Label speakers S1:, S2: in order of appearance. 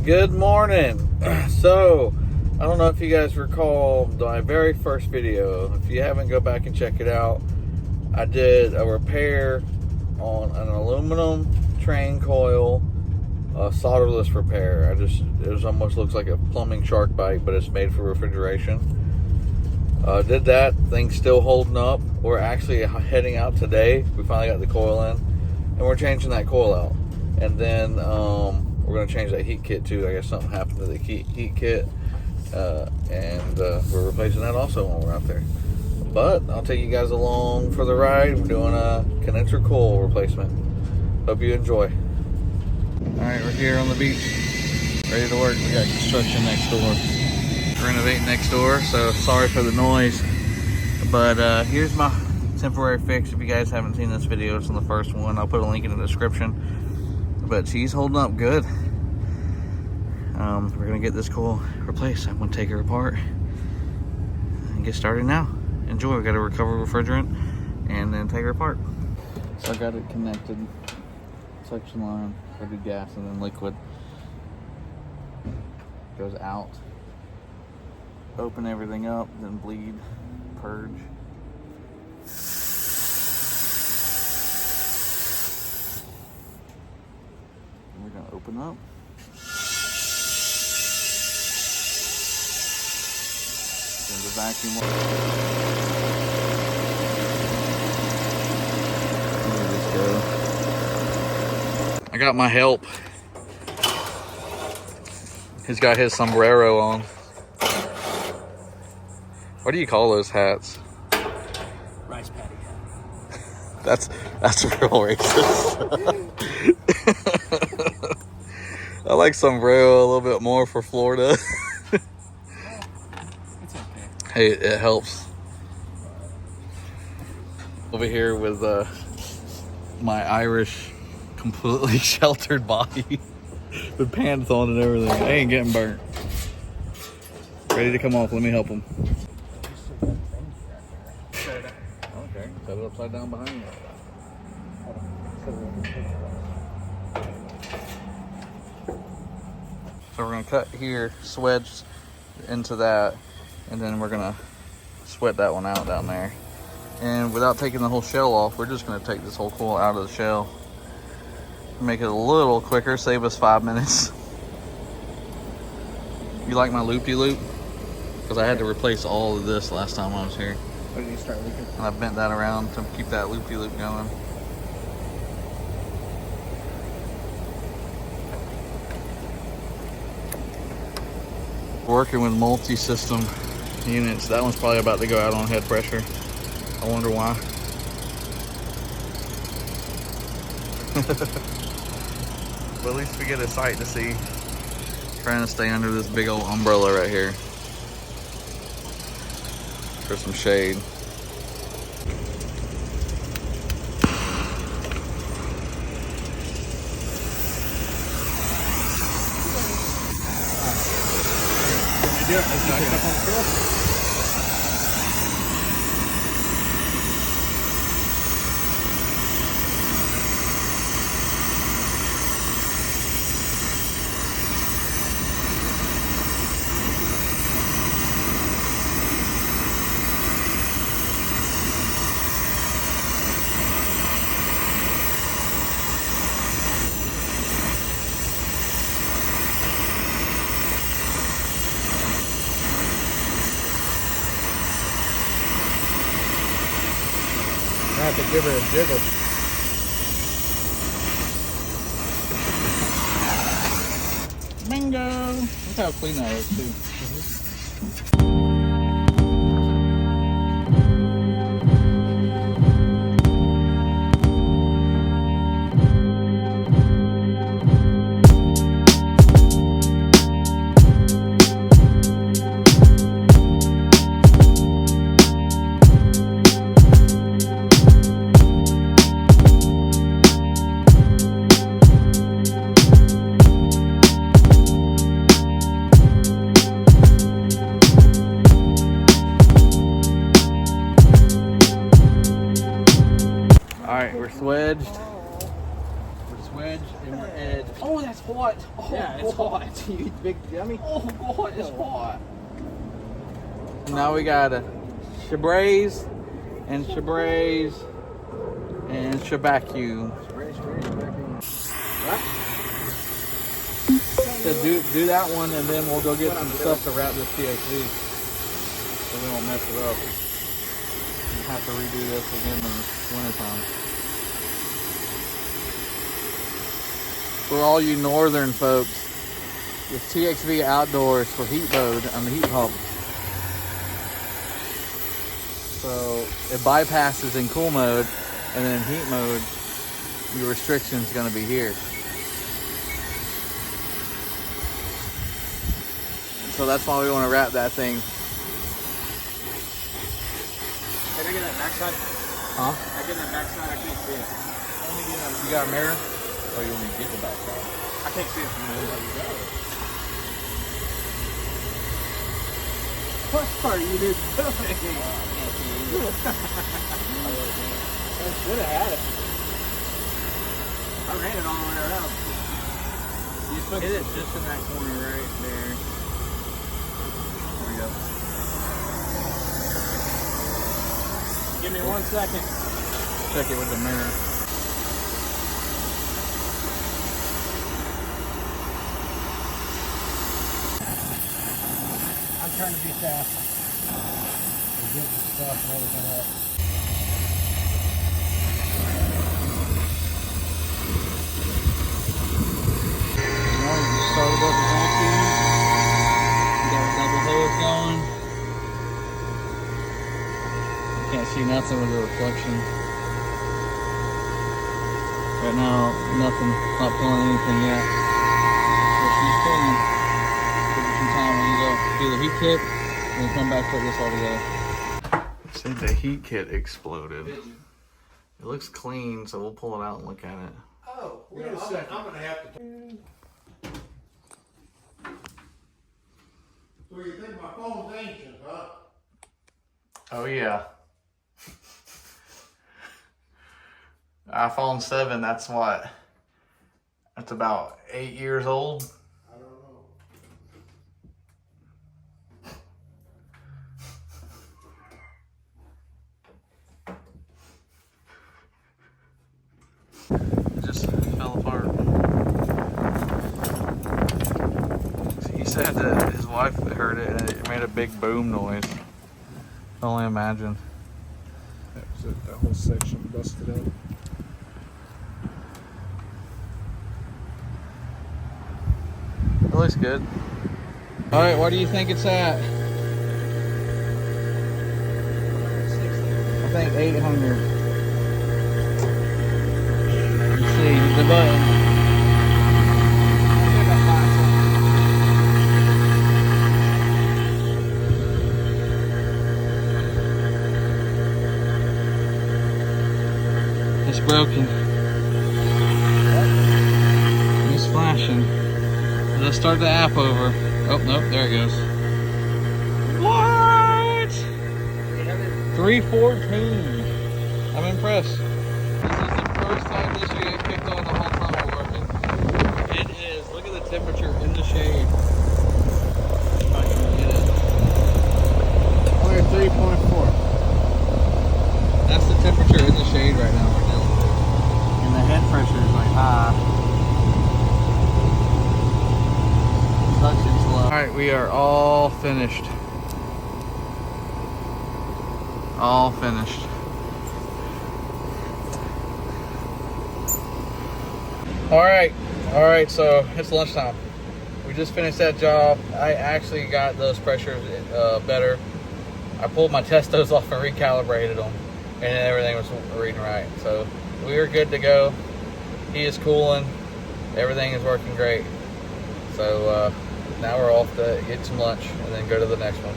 S1: Good morning. So, I don't know if you guys recall my very first video. If you haven't, go back and check it out. I did a repair on an aluminum Trane coil, a solderless repair. It almost looks like a plumbing shark bite, but it's made for refrigeration. Did that. Thing's still holding up. We're actually heading out today. We finally got the coil in, and we're changing that coil out. And then we're going to change that heat kit too. I guess something happened to the heat kit, and we're replacing that also when we're out there. But I'll take you guys along for the ride. We're doing a condenser coil replacement. Hope you enjoy. Alright, we're here on the beach, ready to work. We got construction next door. Renovating next door, so sorry for the noise. But here's my temporary fix. If you guys haven't seen this video, it's on the first one. I'll put a link in the description. But she's holding up good. We're gonna get this coil replaced. I'm gonna take her apart and get started now. Enjoy. We gotta recover refrigerant and then take her apart. So I got it connected. Suction line for the gas and then liquid. Goes out. Open everything up, then bleed, purge. We're gonna open up. Then the vacuum. Let me just go. I got my help. He's got his sombrero on. What do you call those hats?
S2: Rice paddy hat.
S1: That's real racist. I like sombrero a little bit more for Florida.
S2: It's okay.
S1: Hey, it helps. Over here with my Irish completely sheltered body with pants on and everything. I ain't getting burnt. Ready to come off. Let me help him. Okay, set it upside down behind you. So we're gonna cut here, swedge into that, and then we're gonna sweat that one out down there. And without taking the whole shell off, we're just gonna take this whole coil out of the shell. Make it a little quicker, save us 5 minutes. You like my loop-de-loop? Because I had to replace all of this last time I was here.
S2: What did you start leaking?
S1: And I bent that around to keep that loop-de-loop going. Working with multi-system units. That one's probably about to go out on head pressure. I wonder why. But at least we get a sight to see. Trying to stay under this big old umbrella right here for some shade.
S2: Yeah, it's not up on the floor. I have to give her a jiggle.
S1: Bingo! Look how clean that is too. Alright, we're swedged. We're
S2: edge and we're edge.
S3: Oh, that's hot. Oh,
S2: Yeah, it's
S3: God.
S2: hot. You big dummy.
S3: Oh, God, it's hot.
S1: Now we got a shabraze and shabraze and shabacu. So do that one, and then we'll go get some stuff to wrap this TXV, so we won't mess it up. We'll have to redo this again in the wintertime. For all you northern folks, this TXV outdoors for heat mode on the heat pump. So it bypasses in cool mode, and then in heat mode, your restriction is going to be here. So that's why we want to wrap that thing.
S2: Can I get that backside?
S1: Huh?
S2: I get that backside, I can't see it. Let me get that.
S1: You got a mirror? Or you want me to get the backside?
S2: I can't see it from there. What part you did doing? I should have had it. I ran it all the way around. You just hit it just in that corner right there. There we go. Give me 1 second.
S1: Check it with the mirror.
S2: I'm trying to be fast. We're getting stuff and everything up.
S1: Alright, just started up the vacuum. We got a double hose going. You can't see nothing with the reflection. Right now, nothing, not pulling anything yet. So she's pulling. Give it some time when you go do the heat kit, and we'll come back, put this all together. See, the heat kit exploded. It looks clean, so we'll pull it out and look at it.
S2: Oh, wait a second. I'm gonna have to.
S4: So you think my phone's ancient, huh?
S1: Oh yeah. iPhone 7, that's what? That's about 8 years old.
S4: I don't know.
S1: It just fell apart. He said that his wife heard it and it made a big boom noise. I can only imagine.
S2: That was it. That whole section busted out.
S1: It looks good. Alright, what do you think it's at? I think 800. Let's see, hit the button. It's broken. It's flashing. Let's start the app over. Oh, nope, there it goes. What? 314. I'm impressed. This is the first time this unit kicked on the whole time we're working. It is. Look at the temperature in the shade. If I can get it.
S2: Only 3.4.
S1: That's the temperature in the shade right now we're doing. And the head pressure is like high. Alright, we are all finished. All finished. Alright, so it's lunchtime. We just finished that job. I actually got those pressures better. I pulled my testos off and recalibrated them, and everything was reading right. So we are good to go. He is cooling. Everything is working great. So now we're off to get some lunch and then go to the next one.